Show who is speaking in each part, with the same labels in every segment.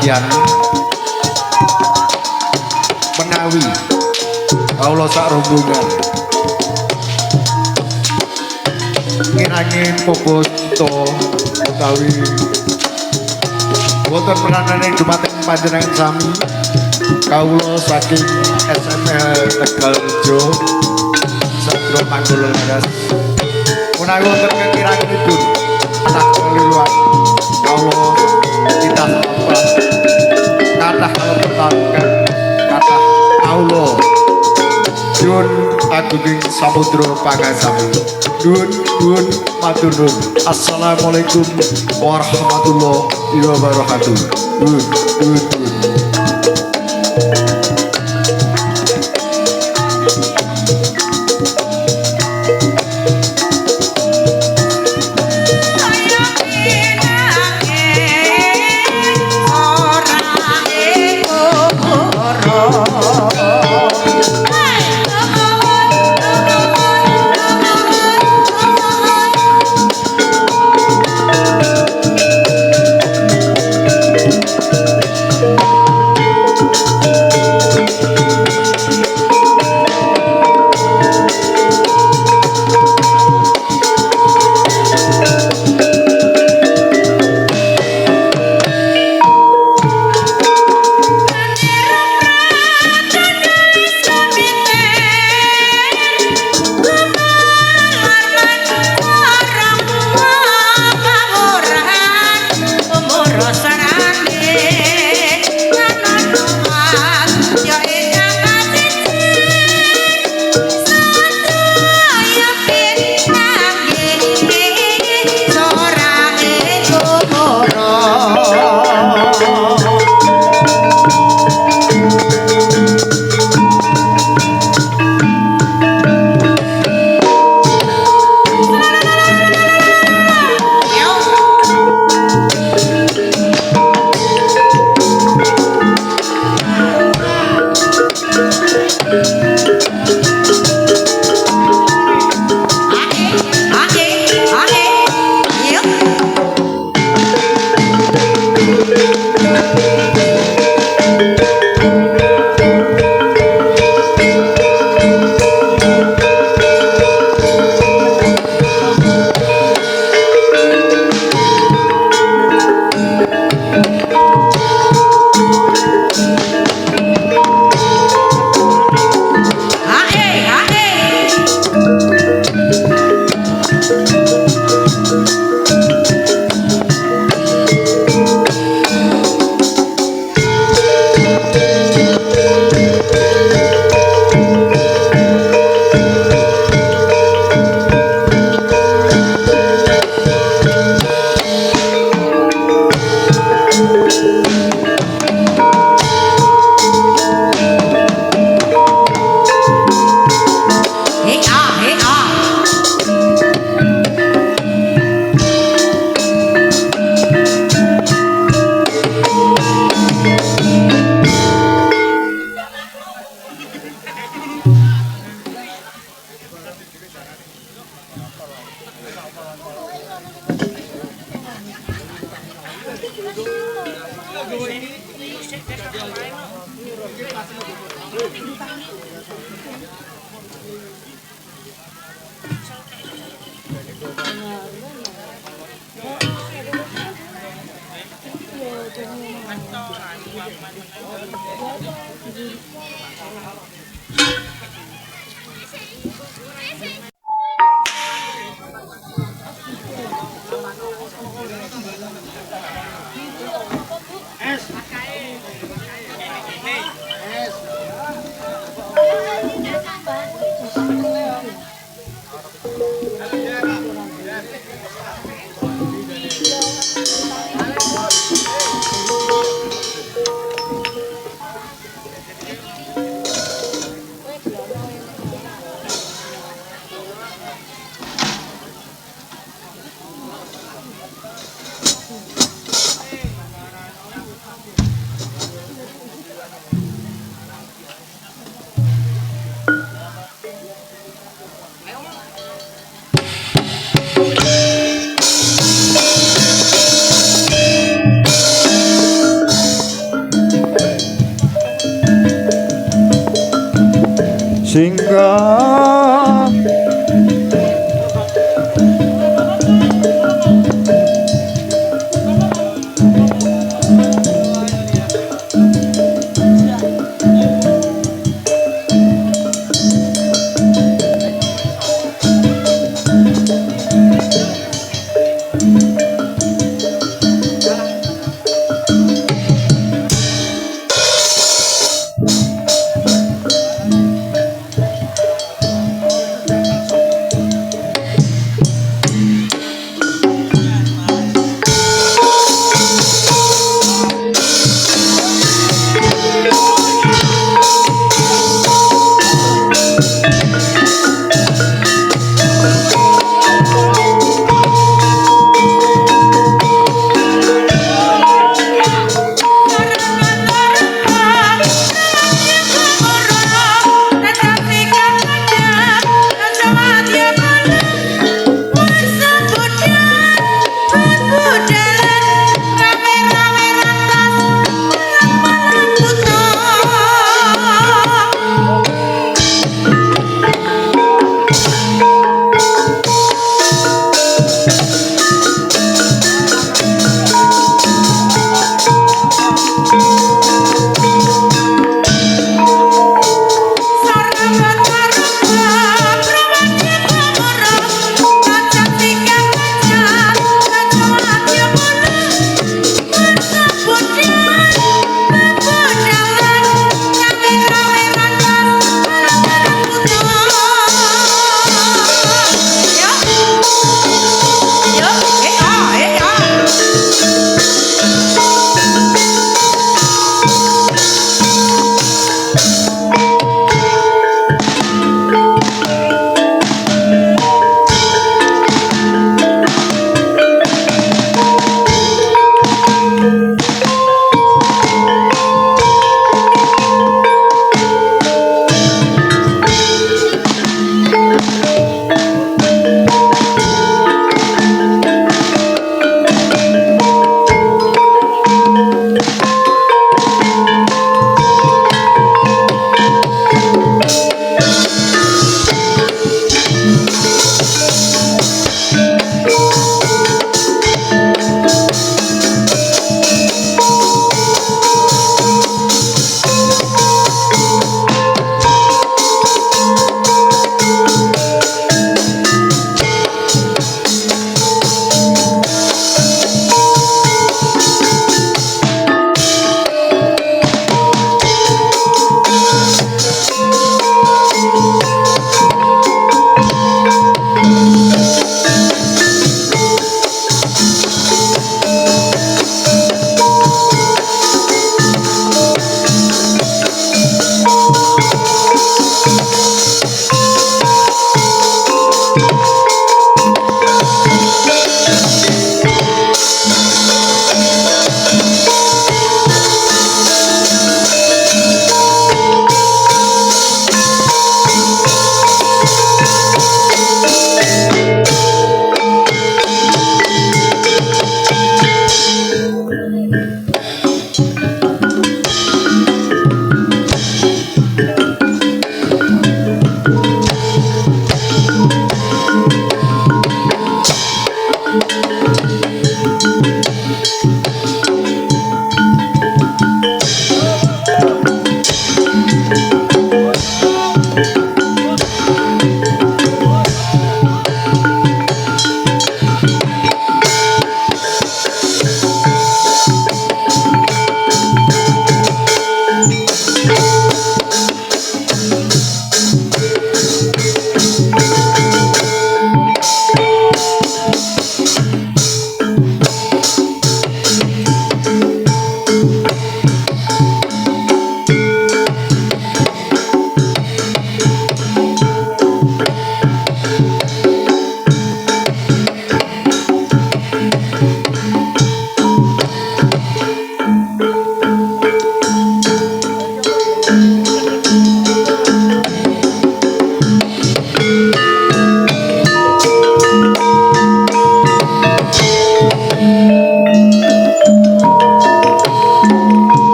Speaker 1: kedadian menawi kawula sak rombongan ngirangin popoto utawi wonten peranane dumateng panjenengan sami kawula saking SML Tegalrejo Sadro Manggul Laras menawi wonten kekiranganipun anak keliruan kawula titah apa kathah kalebetan kathah kawula nyuwun agunging samudra pangasami nyuwun matur nuwun. Assalamualaikum warahmatullahi wabarakatuh. Nyuwun.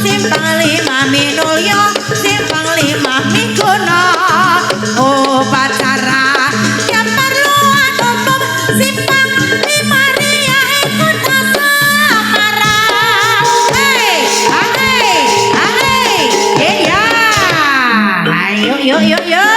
Speaker 2: Simpang lima minulyo, simpang lima mingguno, upacara yang perluan umum, simpang lima ria ikut asamara. Hei, iya, ayo, yuk.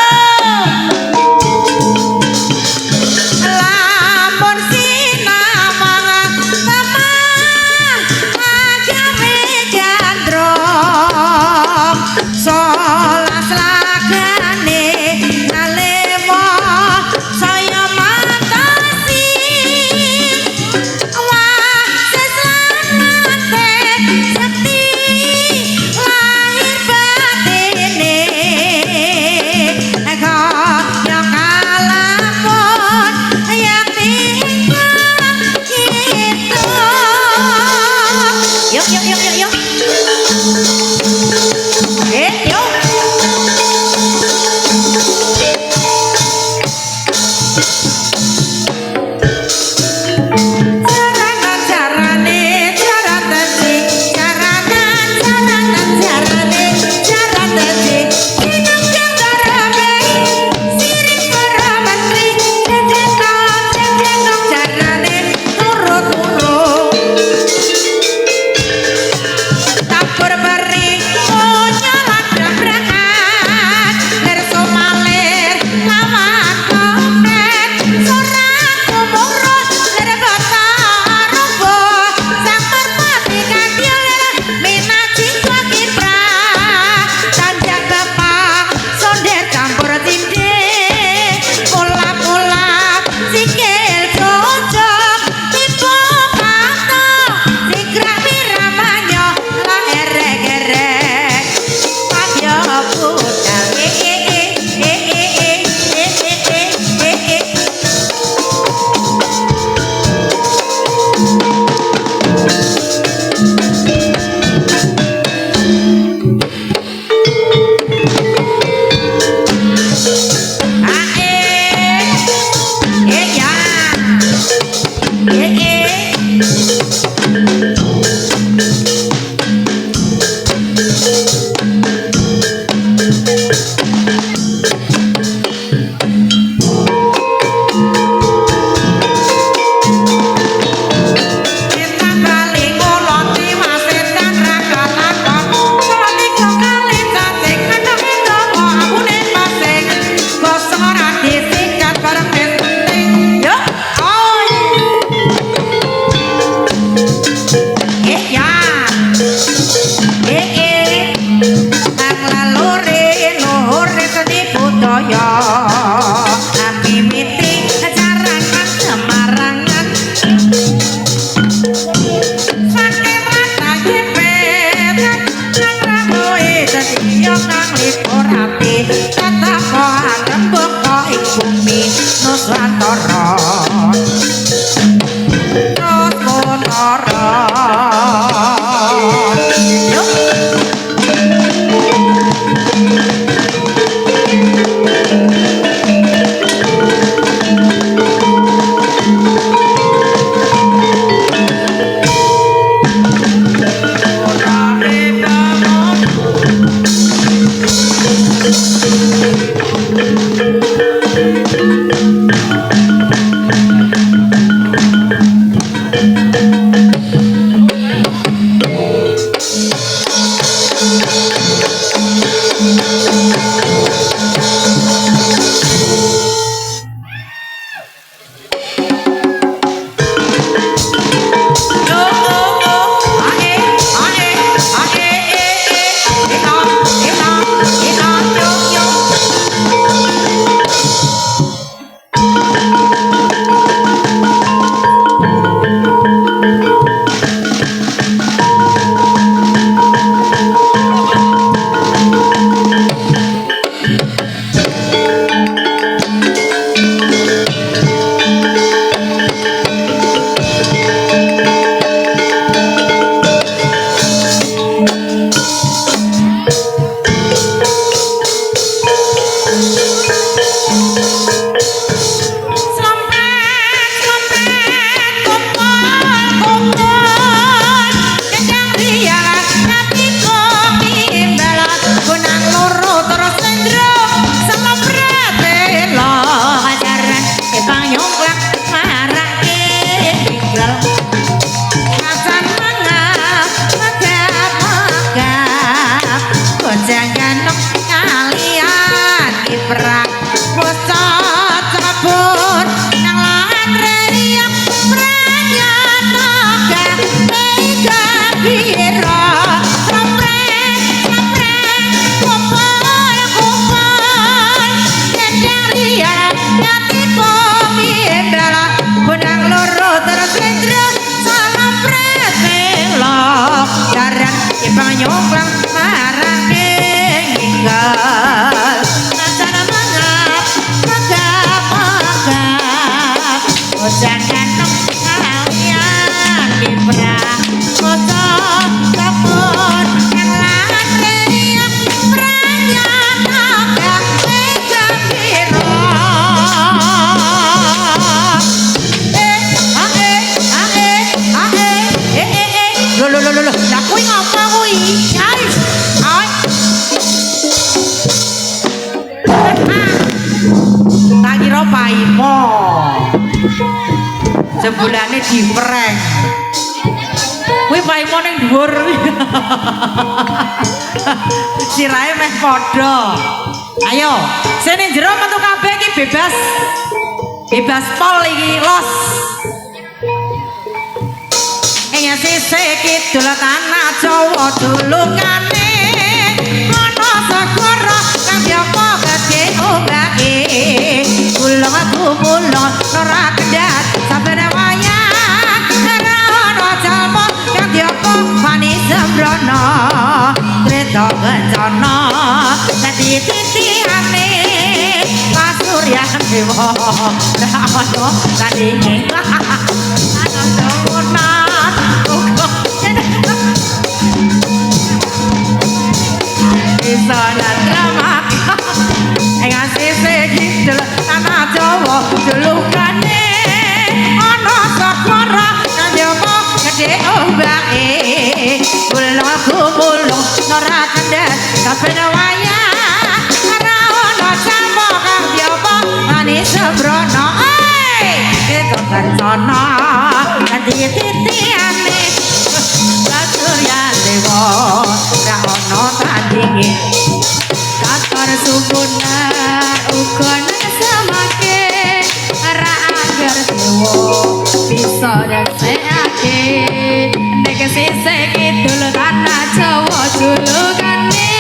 Speaker 2: kalian kiprang bocah cabut nang lahan reyang pranyata mega biro sampreng kumpul kendang liar nyati pemimbala benang loro terus lendro salam pretelo jaran ipang nyongklang marang hinggal macana mangap megap jangan kalian diperang foto kapur yang lahan riang perayaan agak mega biro lo lah kuwi ngapa kuwi guys tak kira paimo sebulane dipreng kuwi paimo ning dhuwur sirahe meh padha ayo sene jero metu kabeh iki bebas pol iki los ing sisih kidul tanah Jawa dulungane ana segara kang apa gedhe ombake kulung kumulung ora kendhat saben wayah ora ana jalma kang apa wani sembrono kreta kencana dadi titihane pasuryan dewa ora ana tandinge sana drama ing sise kidul tanah Jawa julukane ana sakara kanjaba gedhe ombake kula kumulung ora kendhat saben wayah ora ana jalma kang diapa manis sembrono ketok kancana dadi titiane Surya Dewa ora ana tandinge kator subuna uga semake ora agar dewa bisa resekake nek sisih kidul tanah Jawa julukane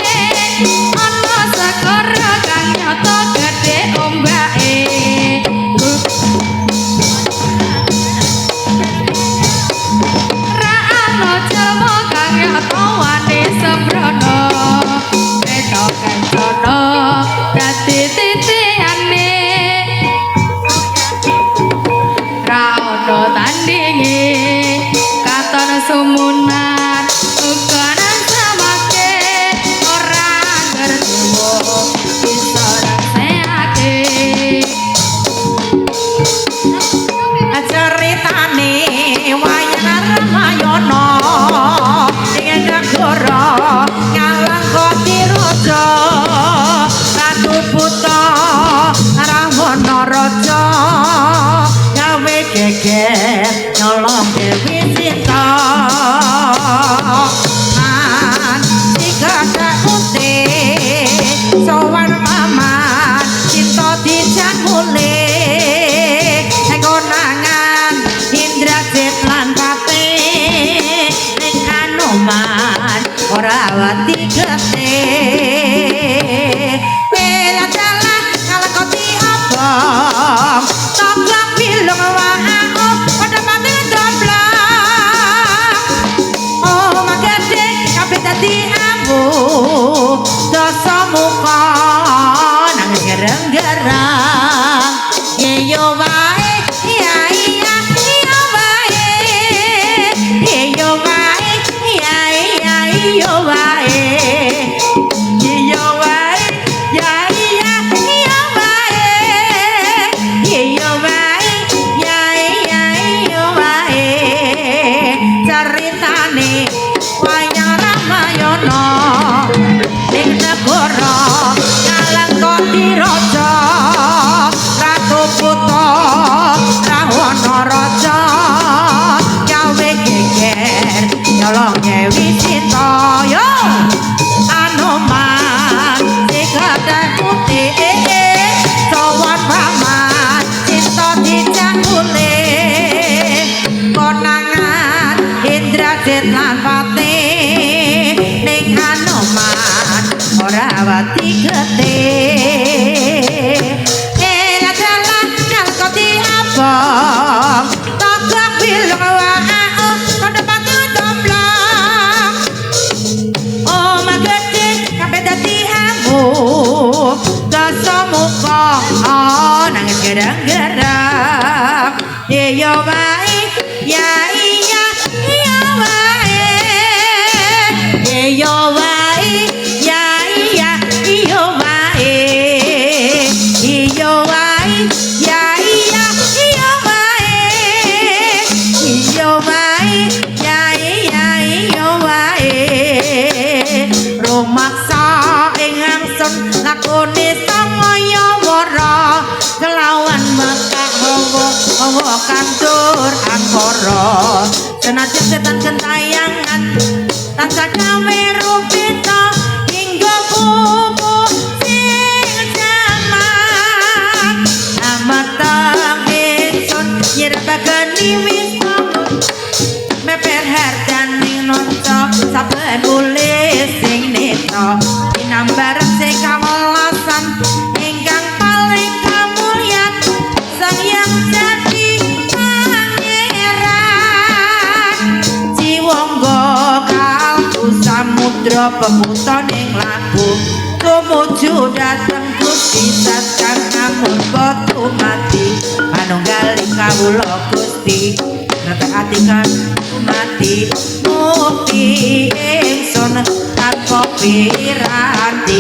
Speaker 2: ana segara kang nyata gedhe ombake sembrono ketok kencana muka nangis gerang-gerang iya wae ya iya iya wae iya wae ya iya iya wae iya wae ya iya iya wae iya wae ya iya iya wae rumaksa ing angsun lakone sangaya wara kelawan mekak hawa kantur angkara senajan setan gentayangan tansah gawe rupita hingga bubu sing jaman amatang ingsun nyrebagani wisnu meper hardaning nonco saben nulis sing netra inambaran sing kawelasan ingkang paling kamulyan sang yang jadi pangeran jiwangga kalbu samudra pemutaning laku tumuju dhateng Gusti Satkang amun batu mati manunggaling kawula Gusti ngetekaken mati mukti ingsun tanpa piranti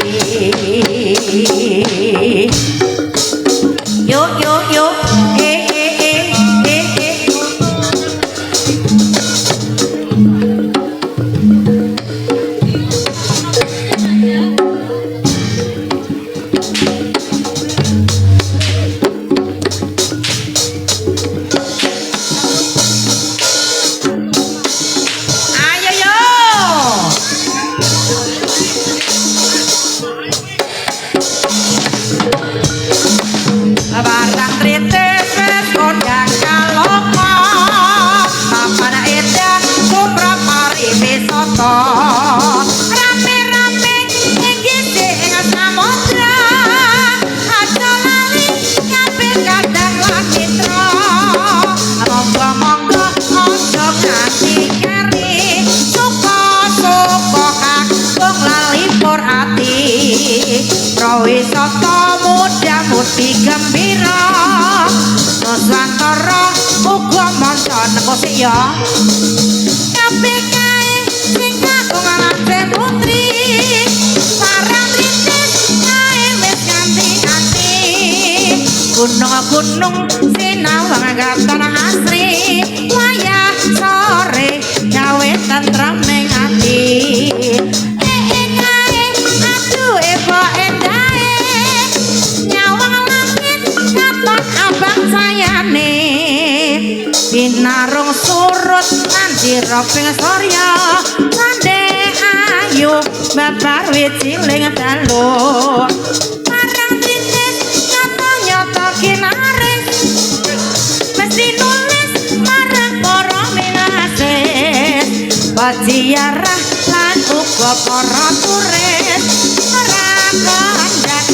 Speaker 2: yuk yuk yuk barang tritis wis kondang kaloka papan edah kumra mari wisata rame-rame ing gisik ing samudra aja lali kabeh kadang latitra monggo-monggo aja nganti kari suka-suka kakung lalipur ati prawisata muda-mudi gembira Nusantara uga manca nekosik ya kabeh kae sing kagungan putri parang tritis kae wis ganti-ganti gunung-gunung sinawang katon asri wayah sore gawe tentrem ning ati binarung surut nganti roping sorya sande ayu babar wiciling dalu marang tritis nyata-nyata kinaring mesti nulis marang para minasis pajiarah lan uga para turis ora kandhak